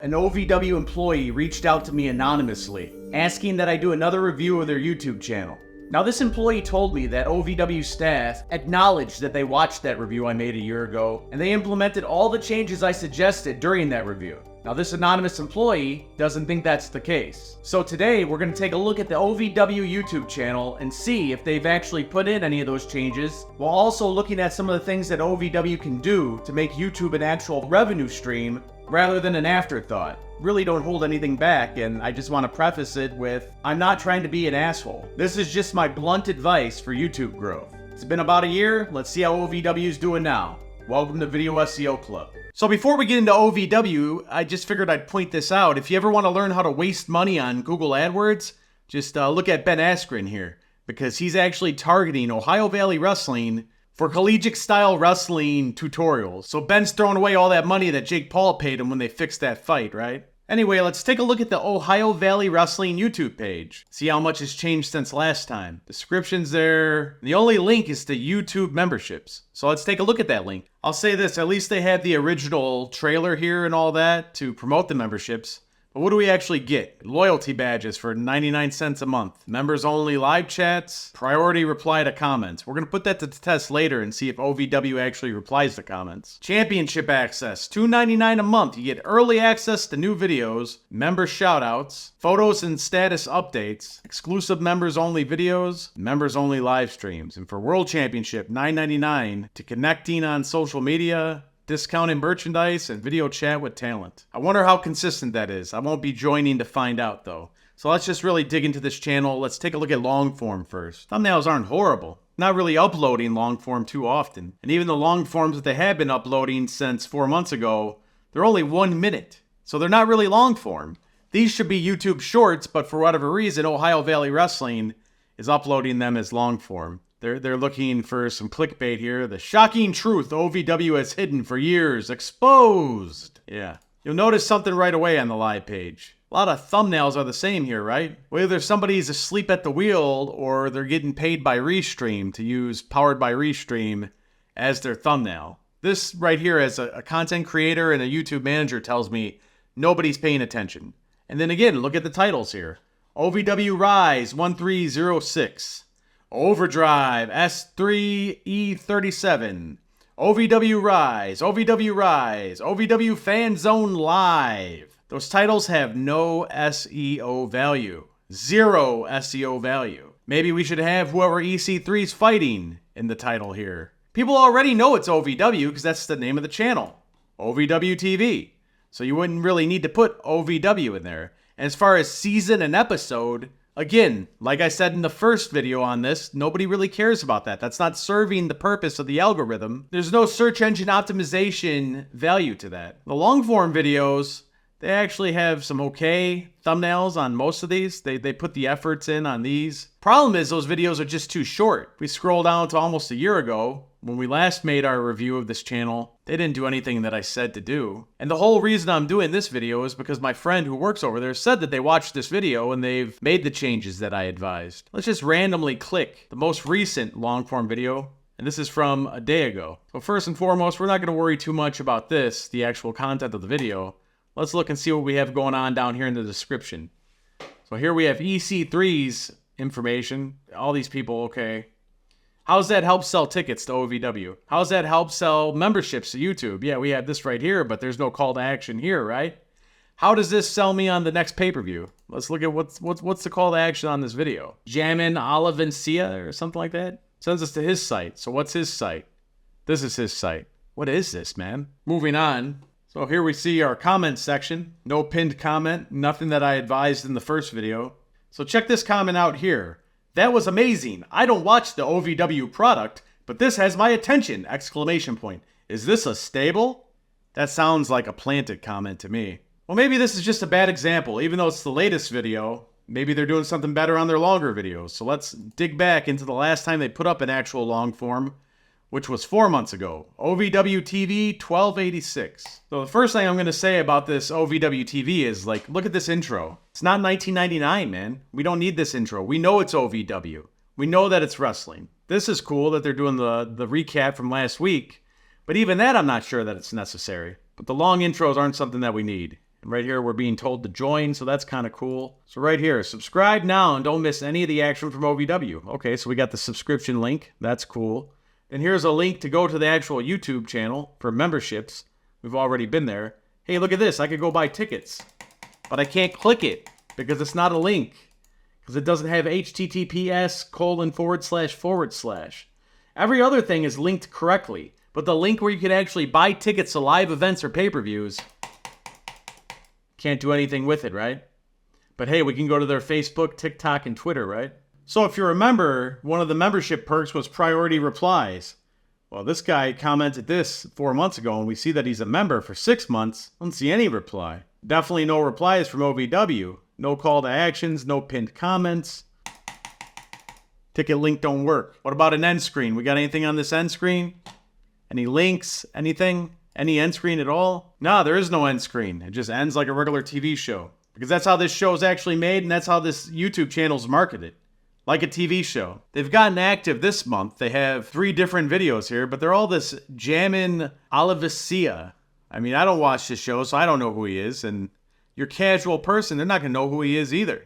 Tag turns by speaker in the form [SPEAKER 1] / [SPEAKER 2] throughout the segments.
[SPEAKER 1] An OVW employee reached out to me anonymously, asking that I do another review of their YouTube channel. Now, this employee told me that OVW staff acknowledged that they watched that review I made a year ago, and they implemented all the changes I suggested during that review. Now, this anonymous employee doesn't think that's the case. So today, we're going to take a look at the OVW YouTube channel and see if they've actually put in any of those changes, while also looking at some of the things that OVW can do to make YouTube an actual revenue stream rather than an afterthought. Really don't hold anything back, and I just want to preface it with, I'm not trying to be an asshole. This is just my blunt advice for YouTube growth. It's been about a year, let's see how OVW's doing now. Welcome to Video SEO Club. So before we get into OVW, I just figured I'd point this out. If you ever want to learn how to waste money on Google AdWords, just look at Ben Askren here, because he's actually targeting Ohio Valley Wrestling for collegiate-style wrestling tutorials. So Ben's throwing away all that money that Jake Paul paid him when they fixed that fight, right? Anyway, let's take a look at the Ohio Valley Wrestling YouTube page. See how much has changed since last time. Description's there. The only link is to YouTube memberships. So let's take a look at that link. I'll say this, at least they have the original trailer here and all that to promote the memberships. But what do we actually get? Loyalty badges for 99 cents a month. Members only live chats. Priority reply to comments. We're going to put that to the test later and see if OVW actually replies to comments. Championship access. $2.99 a month. You get early access to new videos. Member shoutouts. Photos and status updates. Exclusive members only videos. Members only live streams. And for World Championship, $9.99 to connecting on social media. Discounted merchandise, and video chat with talent. I wonder how consistent that is. I won't be joining to find out though. So let's just really dig into this channel. Let's take a look at long form first. Thumbnails aren't horrible. Not really uploading long form too often. And even the long forms that they have been uploading since 4 months ago, they're only 1 minute. So they're not really long form. These should be YouTube shorts, but for whatever reason, Ohio Valley Wrestling is uploading them as long form. They're looking for some clickbait here. The shocking truth OVW has hidden for years. Exposed. Yeah. You'll notice something right away on the live page. A lot of thumbnails are the same here, right? Whether somebody's asleep at the wheel or they're getting paid by Restream to use Powered by Restream as their thumbnail. This right here as a content creator and a YouTube manager tells me nobody's paying attention. And then again, look at the titles here. OVW Rise 1306. Overdrive S3E37, OVW Rise, OVW Rise, OVW Fan Zone Live. Those titles have no SEO value. Zero SEO value. Maybe we should have whoever EC3's fighting in the title here. People already know it's OVW because that's the name of the channel. OVW TV. So you wouldn't really need to put OVW in there. And as far as season and episode, again, like I said in the first video on this, nobody really cares about that. That's not serving the purpose of the algorithm. There's no search engine optimization value to that. The long form videos, they actually have some okay thumbnails on most of these. They put the efforts in on these. Problem is those videos are just too short. We scroll down to almost a year ago, when we last made our review of this channel, they didn't do anything that I said to do. And the whole reason I'm doing this video is because my friend who works over there said that they watched this video and they've made the changes that I advised. Let's just randomly click the most recent long form video. And this is from a day ago. So first and foremost, we're not going to worry too much about this, the actual content of the video. Let's look and see what we have going on down here in the description. So here we have EC3's information. All these people, okay. How's that help sell tickets to OVW? How's that help sell memberships to YouTube? Yeah, we have this right here, but there's no call to action here, right? How does this sell me on the next pay-per-view? Let's look at what's the call to action on this video. Jamin Olivencia or something like that? Sends us to his site. So what's his site? This is his site. What is this, man? Moving on. So here we see our comment section. No pinned comment. Nothing that I advised in the first video. So check this comment out here. That was amazing. I don't watch the OVW product, but this has my attention! Exclamation point. Is this a stable? That sounds like a planted comment to me. Well, maybe this is just a bad example. Even though it's the latest video, maybe they're doing something better on their longer videos. So let's dig back into the last time they put up an actual long form, which was 4 months ago. OVW TV 1286. So the first thing I'm going to say about this OVW TV is, like, look at this intro. It's not 1999, man. We don't need this intro. We know it's OVW. We know that it's wrestling. This is cool that they're doing the recap from last week, but even that I'm not sure that it's necessary. But the long intros aren't something that we need. And right here, we're being told to join, so that's kind of cool. So right here, subscribe now and don't miss any of the action from OVW. Okay, so we got the subscription link. That's cool. And here's a link to go to the actual YouTube channel for memberships. We've already been there. Hey, look at this. I could go buy tickets, but I can't click it because it's not a link, because it doesn't have https://. Every other thing is linked correctly, but the link where you can actually buy tickets to live events or pay-per-views, can't do anything with it, right? But hey, we can go to their Facebook, TikTok, and Twitter, right? So if you remember, one of the membership perks was priority replies. Well, this guy commented this 4 months ago, and we see that he's a member for 6 months. I don't see any reply. Definitely no replies from OVW. No call to actions, no pinned comments. Ticket link don't work. What about an end screen? We got anything on this end screen? Any links? Anything? Any end screen at all? No, there is no end screen. It just ends like a regular TV show. Because that's how this show is actually made, and that's how this YouTube channel's marketed. Like a TV show. They've gotten active this month. They have 3 different videos here, but they're all this Jamin Olivesia. I mean, I don't watch this show, so I don't know who he is. And your casual person, they're not going to know who he is either.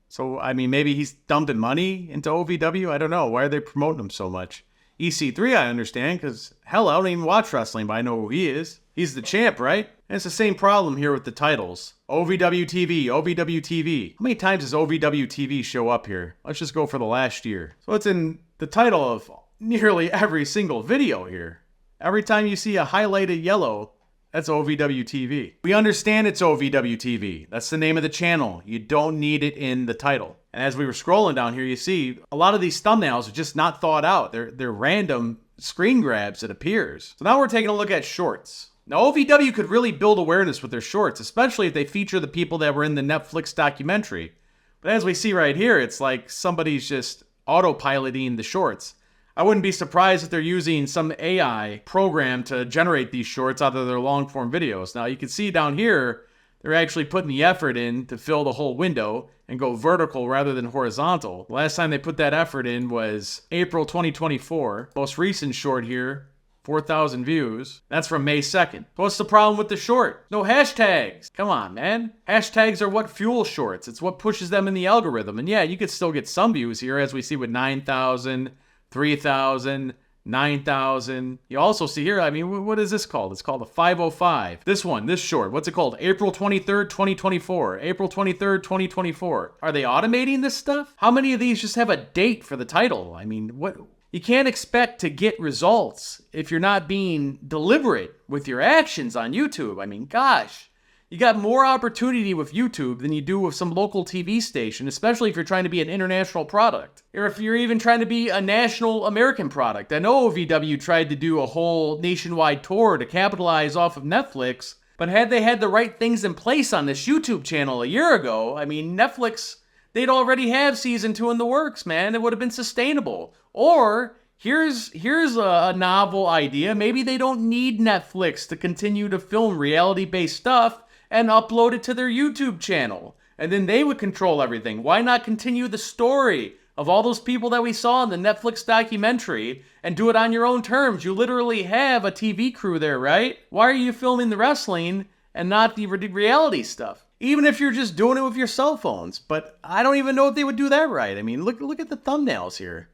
[SPEAKER 1] So, I mean, maybe he's dumping money into OVW? I don't know. Why are they promoting him so much? EC3, I understand, because, hell, I don't even watch wrestling, but I know who he is. He's the champ, right? And it's the same problem here with the titles. OVW TV, OVW TV. How many times does OVW TV show up here? Let's just go for the last year. So it's in the title of nearly every single video here. Every time you see a highlighted yellow, that's OVW TV. We understand it's OVW TV. That's the name of the channel. You don't need it in the title. And as we were scrolling down here, you see a lot of these thumbnails are just not thought out. They're random screen grabs, it appears. So now we're taking a look at shorts. Now, OVW could really build awareness with their shorts, especially if they feature the people that were in the Netflix documentary. But as we see right here, it's like somebody's just autopiloting the shorts. I wouldn't be surprised if they're using some AI program to generate these shorts out of their long-form videos. Now, you can see down here, they're actually putting the effort in to fill the whole window and go vertical rather than horizontal. The last time they put that effort in was April 2024. Most recent short here, 4,000 views. That's from May 2nd. What's the problem with the short? No hashtags. Come on, man. Hashtags are what fuel shorts. It's what pushes them in the algorithm. And yeah, you could still get some views here, as we see with 9,000, 3,000, 9,000. You also see here, I mean, what is this called? It's called a 505. This one, this short, what's it called? April 23rd, 2024. April 23rd, 2024. Are they automating this stuff? How many of these just have a date for the title? I mean, what? You can't expect to get results if you're not being deliberate with your actions on YouTube. I mean, gosh, you got more opportunity with YouTube than you do with some local TV station, especially if you're trying to be an international product. Or if you're even trying to be a national American product. I know OVW tried to do a whole nationwide tour to capitalize off of Netflix, but had they had the right things in place on this YouTube channel a year ago, I mean, Netflix, they'd already have season 2 in the works, man. It would have been sustainable. Or here's a novel idea. Maybe they don't need Netflix to continue to film reality-based stuff and upload it to their YouTube channel. And then they would control everything. Why not continue the story of all those people that we saw in the Netflix documentary and do it on your own terms? You literally have a TV crew there, right? Why are you filming the wrestling and not the reality stuff? Even if you're just doing it with your cell phones. But I don't even know if they would do that right. I mean, look at the thumbnails here.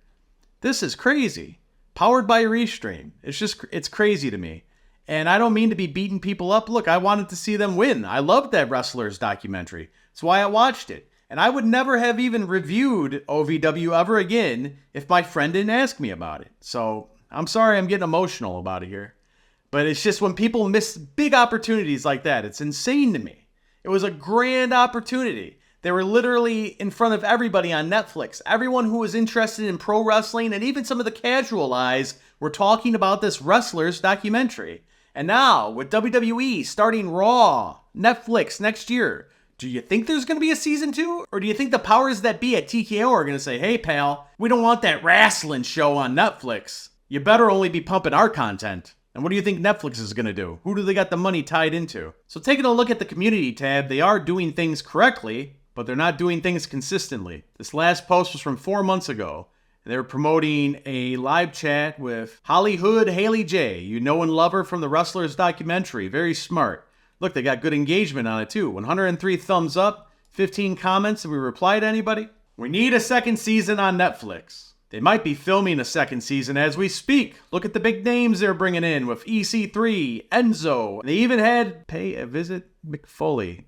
[SPEAKER 1] This is crazy. Powered by Restream. It's crazy to me. And I don't mean to be beating people up. Look, I wanted to see them win. I loved that Wrestlers documentary. That's why I watched it. And I would never have even reviewed OVW ever again if my friend didn't ask me about it. So I'm sorry I'm getting emotional about it here. But it's just when people miss big opportunities like that, it's insane to me. It was a grand opportunity. They were literally in front of everybody on Netflix. Everyone who was interested in pro wrestling and even some of the casual eyes were talking about this Wrestlers documentary. And now, with WWE starting Raw, Netflix next year, do you think there's going to be a season 2? Or do you think the powers that be at TKO are going to say, hey pal, we don't want that wrestling show on Netflix. You better only be pumping our content. And what do you think Netflix is going to do? Who do they got the money tied into? So taking a look at the community tab, they are doing things correctly, but they're not doing things consistently. This last post was from 4 months ago. And they were promoting a live chat with Hollywood Haley J. You know and love her from the Wrestlers documentary. Very smart. Look, they got good engagement on it too. 103 thumbs up, 15 comments. Did we reply to anybody? We need a second season on Netflix. They might be filming a second season as we speak. Look at the big names they're bringing in with EC3, Enzo. They even had Pay a Visit McFoley.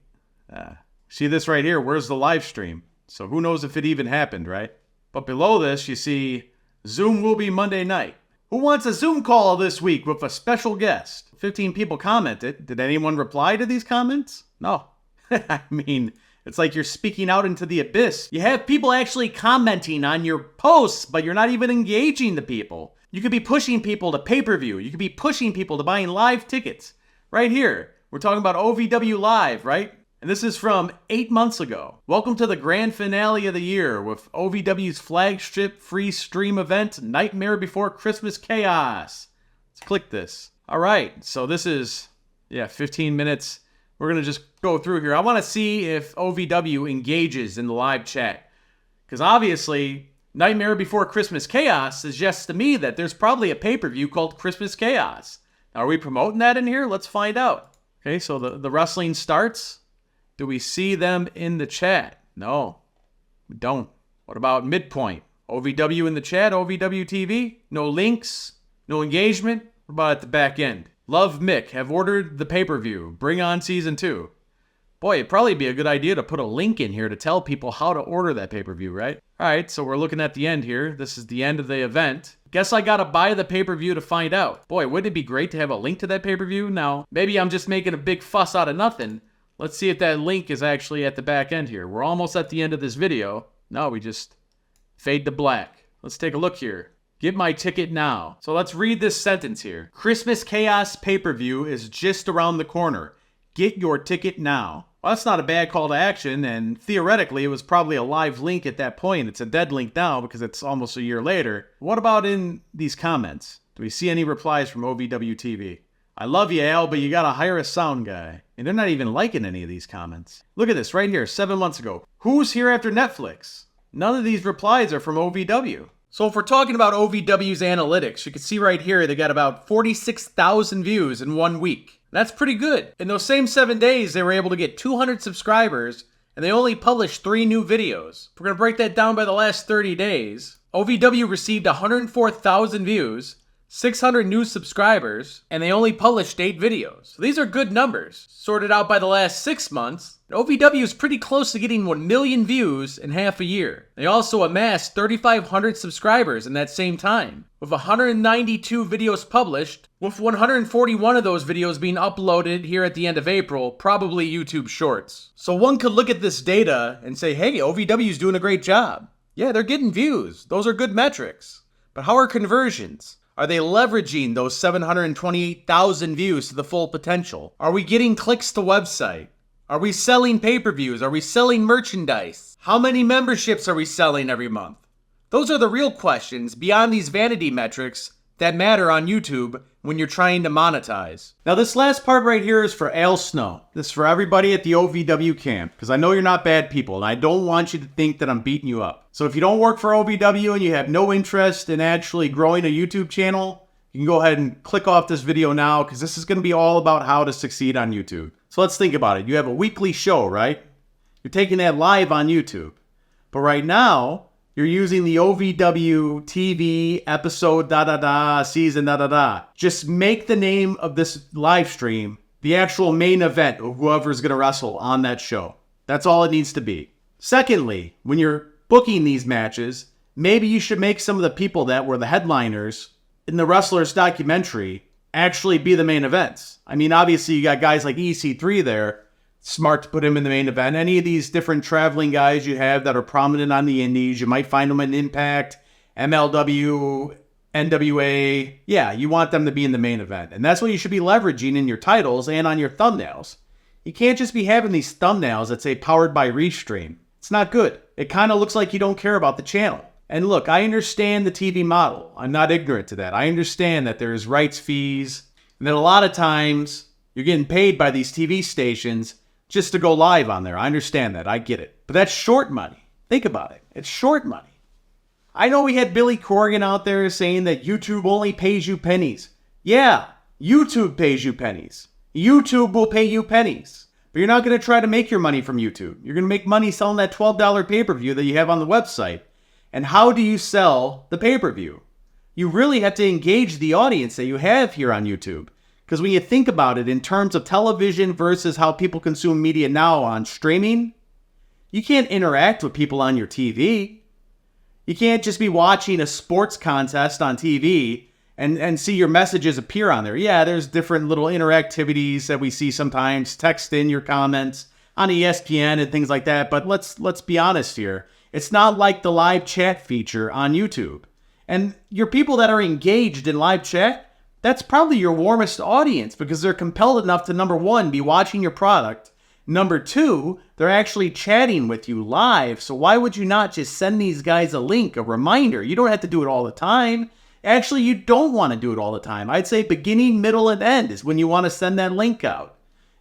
[SPEAKER 1] See this right here? Where's the live stream? So who knows if it even happened, right? But below this, you see Zoom will be Monday night. Who wants a Zoom call this week with a special guest? 15 people commented. Did anyone reply to these comments? No. I mean, it's like you're speaking out into the abyss. You have people actually commenting on your posts, but you're not even engaging the people. You could be pushing people to pay-per-view. You could be pushing people to buying live tickets. Right here, we're talking about OVW Live, right? And this is from 8 months ago. Welcome to the grand finale of the year with OVW's flagship free stream event, Nightmare Before Christmas Chaos. Let's click this. All right, so this is, 15 minutes. We're going to just go through here. I want to see if OVW engages in the live chat. Because obviously, Nightmare Before Christmas Chaos suggests to me that there's probably a pay-per-view called Christmas Chaos. Now, are we promoting that in here? Let's find out. Okay, so the wrestling starts. Do we see them in the chat? No, we don't. What about midpoint? OVW in the chat, OVW TV? No links, no engagement? What about at the back end? Love Mick, have ordered the pay-per-view. Bring on season 2. Boy, it'd probably be a good idea to put a link in here to tell people how to order that pay-per-view, right? All right, so we're looking at the end here. This is the end of the event. Guess I gotta buy the pay-per-view to find out. Boy, wouldn't it be great to have a link to that pay-per-view? Now, maybe I'm just making a big fuss out of nothing. Let's see if that link is actually at the back end here. We're almost at the end of this video. No, we just fade to black. Let's take a look here. Get my ticket now. So let's read this sentence here. Christmas Chaos pay-per-view is just around the corner. Get your ticket now. Well, that's not a bad call to action, and theoretically, it was probably a live link at that point. It's a dead link now because it's almost a year later. What about in these comments? Do we see any replies from OVW TV? I love you, Al, but you gotta hire a sound guy. And they're not even liking any of these comments. Look at this right here, 7 months ago. Who's here after Netflix? None of these replies are from OVW. So if we're talking about OVW's analytics, you can see right here they got about 46,000 views in 1 week. That's pretty good. In those same 7 days, they were able to get 200 subscribers, and they only published 3 new videos. If we're gonna break that down by the last 30 days, OVW received 104,000 views, 600 new subscribers, and they only published 8 videos. So these are good numbers. Sorted out by the last 6 months, OVW is pretty close to getting 1 million views in half a year. They also amassed 3,500 subscribers in that same time, with 192 videos published, with 141 of those videos being uploaded here at the end of April, probably YouTube Shorts. So one could look at this data and say, hey, OVW is doing a great job. Yeah, they're getting views. Those are good metrics. But how are conversions? Are they leveraging those 728,000 views to the full potential? Are we getting clicks to website? Are we selling pay-per-views? Are we selling merchandise? How many memberships are we selling every month? Those are the real questions beyond these vanity metrics that matter on YouTube when you're trying to monetize. Now this last part right here is for Al Snow. This is for everybody at the OVW camp, because I know you're not bad people, and I don't want you to think that I'm beating you up. So if you don't work for OVW and you have no interest in actually growing a YouTube channel, you can go ahead and click off this video now, because this is going to be all about how to succeed on YouTube. So let's think about it. You have a weekly show, right? You're taking that live on YouTube. But right now, you're using the OVW TV episode season Just make the name of this live stream the actual main event of whoever's going to wrestle on that show. That's all it needs to be. Secondly, when you're booking these matches, maybe you should make some of the people that were the headliners in the wrestler's documentary actually be the main events. I mean, obviously you got guys like EC3 there. Smart to put him in the main event. Any of these different traveling guys you have that are prominent on the indies, you might find them in Impact, MLW, NWA. Yeah, you want them to be in the main event. And that's what you should be leveraging in your titles and on your thumbnails. You can't just be having these thumbnails that say powered by Restream. It's not good. It kind of looks like you don't care about the channel. And look, I understand the TV model. I'm not ignorant to that. I understand that there's rights fees and that a lot of times you're getting paid by these TV stations just to go live on there. I understand that. I get it. But that's short money. Think about it. It's short money. I know we had Billy Corgan out there saying that YouTube only pays you pennies. Yeah, YouTube pays you pennies. YouTube will pay you pennies. But you're not going to try to make your money from YouTube. You're going to make money selling that $12 pay-per-view that you have on the website. And how do you sell the pay-per-view? You really have to engage the audience that you have here on YouTube. Because when you think about it in terms of television versus how people consume media now on streaming, you can't interact with people on your TV. You can't just be watching a sports contest on TV and see your messages appear on there. Yeah, there's different little interactivities that we see sometimes. Text in your comments on ESPN and things like that. But let's be honest here. It's not like the live chat feature on YouTube. And your people that are engaged in live chat, that's probably your warmest audience because they're compelled enough to, number one, be watching your product. Number two, they're actually chatting with you live. So why would you not just send these guys a link, a reminder? You don't have to do it all the time. Actually, you don't want to do it all the time. I'd say beginning, middle, and end is when you want to send that link out.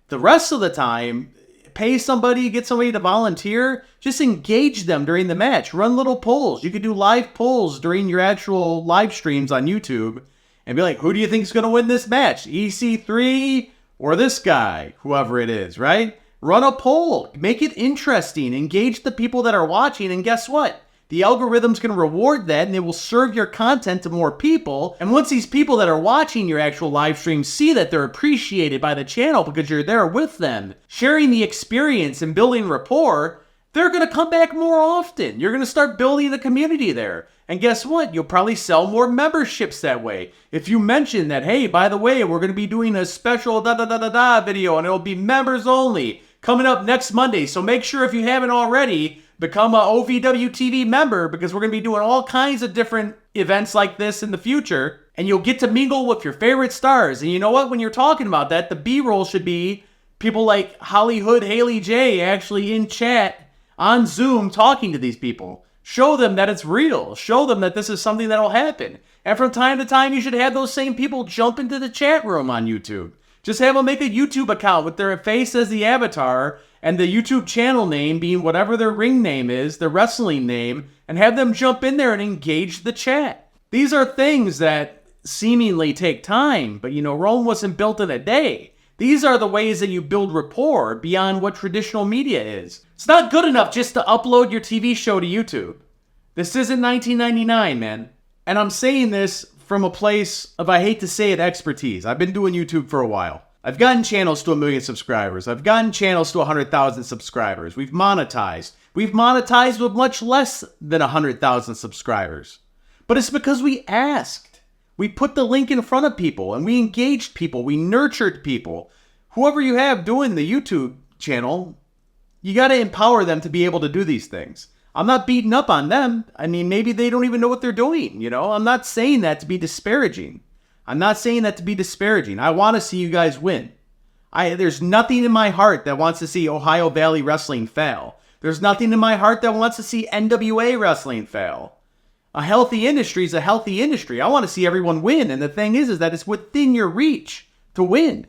[SPEAKER 1] The rest of the time, pay somebody, get somebody to volunteer. Just engage them during the match. Run little polls. You could do live polls during your actual live streams on YouTube and be like, who do you think is going to win this match? EC3 or this guy, whoever it is, right? Run a poll. Make it interesting. Engage the people that are watching. And guess what? The algorithm's going to reward that and it will serve your content to more people. And once these people that are watching your actual live stream see that they're appreciated by the channel because you're there with them, sharing the experience and building rapport, they're going to come back more often. You're going to start building the community there. And guess what? You'll probably sell more memberships that way. If you mention that, hey, by the way, we're going to be doing a special video and it'll be members only coming up next Monday. So make sure if you haven't already, become a OVW TV member because we're going to be doing all kinds of different events like this in the future. And you'll get to mingle with your favorite stars. And you know what? When you're talking about that, the B-roll should be people like Hollywood Haley J actually in chat on Zoom talking to these people. Show them that it's real. Show them that this is something that'll happen. And from time to time, you should have those same people jump into the chat room on YouTube. Just have them make a YouTube account with their face as the avatar and the YouTube channel name being whatever their ring name is, their wrestling name, and have them jump in there and engage the chat. These are things that seemingly take time, but Rome wasn't built in a day. These are the ways that you build rapport beyond what traditional media is. It's not good enough just to upload your TV show to YouTube. This isn't 1999, man. And I'm saying this from a place of, I hate to say it, expertise. I've been doing YouTube for a while. I've gotten channels to 1 million subscribers. I've gotten channels to 100,000 subscribers. We've monetized. We've monetized with much less than 100,000 subscribers. But it's because we asked. We put the link in front of people and we engaged people. We nurtured people. Whoever you have doing the YouTube channel, you got to empower them to be able to do these things. I'm not beating up on them. I mean, maybe they don't even know what they're doing, I'm not saying that to be disparaging. I want to see you guys win. There's nothing in my heart that wants to see Ohio Valley Wrestling fail. There's nothing in my heart that wants to see NWA Wrestling fail. A healthy industry is a healthy industry. I want to see everyone win. And the thing is that it's within your reach to win.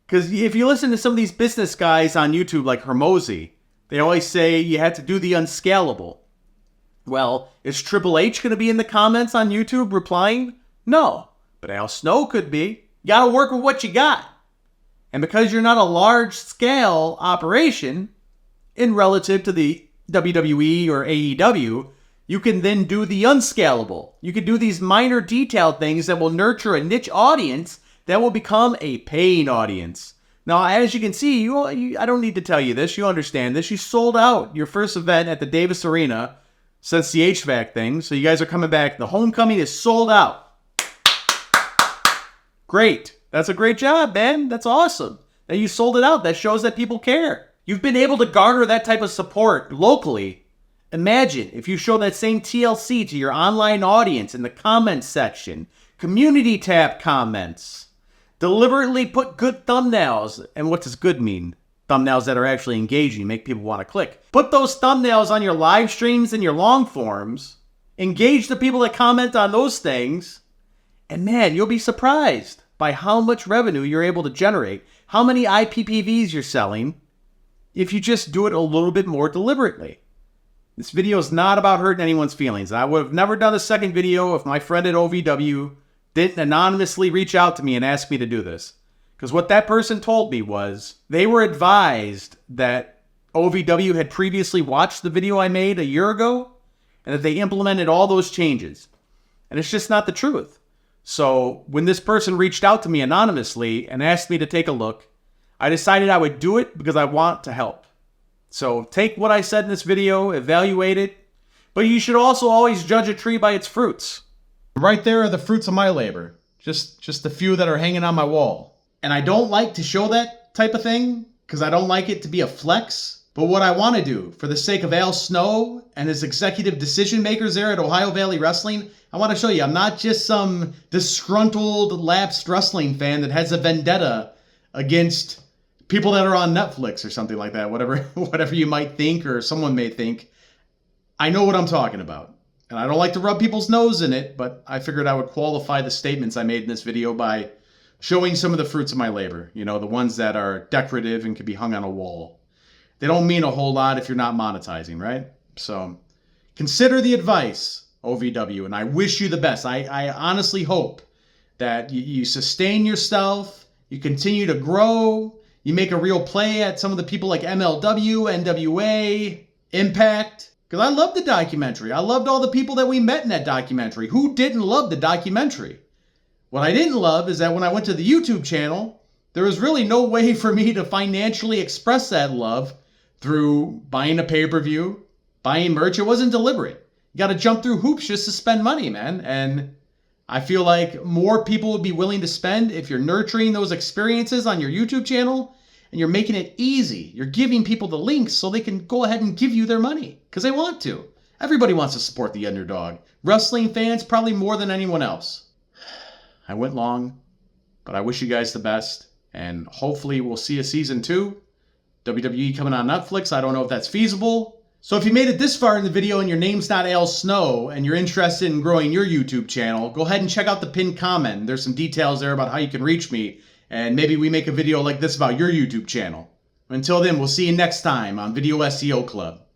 [SPEAKER 1] Because if you listen to some of these business guys on YouTube like Hermosi, they always say you have to do the unscalable. Well, is Triple H going to be in the comments on YouTube replying? No. But Al Snow could be. You got to work with what you got. And because you're not a large-scale operation in relative to the WWE or AEW, you can then do the unscalable. You can do these minor detailed things that will nurture a niche audience that will become a paying audience. Now, as you can see, I don't need to tell you this. You understand this. You sold out your first event at the Davis Arena since the HVAC thing. So you guys are coming back. The homecoming is sold out. Great. That's a great job, man. That's awesome. That you sold it out. That shows that people care. You've been able to garner that type of support locally. Imagine if you show that same TLC to your online audience in the comments section. Community tab comments. Deliberately put good thumbnails. And what does good mean? Thumbnails that are actually engaging, make people want to click. Put those thumbnails on your live streams and your long forms. Engage the people that comment on those things. And man, you'll be surprised by how much revenue you're able to generate. How many IPPVs you're selling if you just do it a little bit more deliberately. This video is not about hurting anyone's feelings. I would have never done a second video if my friend at OVW didn't anonymously reach out to me and ask me to do this. Because what that person told me was they were advised that OVW had previously watched the video I made a year ago and that they implemented all those changes. And it's just not the truth. So when this person reached out to me anonymously and asked me to take a look, I decided I would do it because I want to help. So take what I said in this video, evaluate it, but you should also always judge a tree by its fruits. Right there are the fruits of my labor. Just the few that are hanging on my wall. And I don't like to show that type of thing because I don't like it to be a flex. But what I want to do, for the sake of Al Snow and his executive decision makers there at Ohio Valley Wrestling, I want to show you I'm not just some disgruntled, lapsed wrestling fan that has a vendetta against people that are on Netflix or something like that, whatever you might think or someone may think. I know what I'm talking about. And I don't like to rub people's nose in it, but I figured I would qualify the statements I made in this video by showing some of the fruits of my labor. You know, the ones that are decorative and can be hung on a wall. They don't mean a whole lot if you're not monetizing, right? So consider the advice, OVW, and I wish you the best. I honestly hope that you sustain yourself, you continue to grow, you make a real play at some of the people like MLW, NWA, Impact. Because I loved the documentary. I loved all the people that we met in that documentary. Who didn't love the documentary? What I didn't love is that when I went to the YouTube channel, there was really no way for me to financially express that love through buying a pay-per-view, buying merch. It wasn't deliberate. You got to jump through hoops just to spend money, man. And I feel like more people would be willing to spend if you're nurturing those experiences on your YouTube channel and you're making it easy. You're giving people the links so they can go ahead and give you their money because they want to. Everybody wants to support the underdog. Wrestling fans probably more than anyone else. I went long, but I wish you guys the best. And hopefully we'll see a season 2. WWE coming on Netflix. I don't know if that's feasible. So if you made it this far in the video and your name's not Al Snow and you're interested in growing your YouTube channel, go ahead and check out the pinned comment. There's some details there about how you can reach me. And maybe we make a video like this about your YouTube channel. Until then, we'll see you next time on Video SEO Club.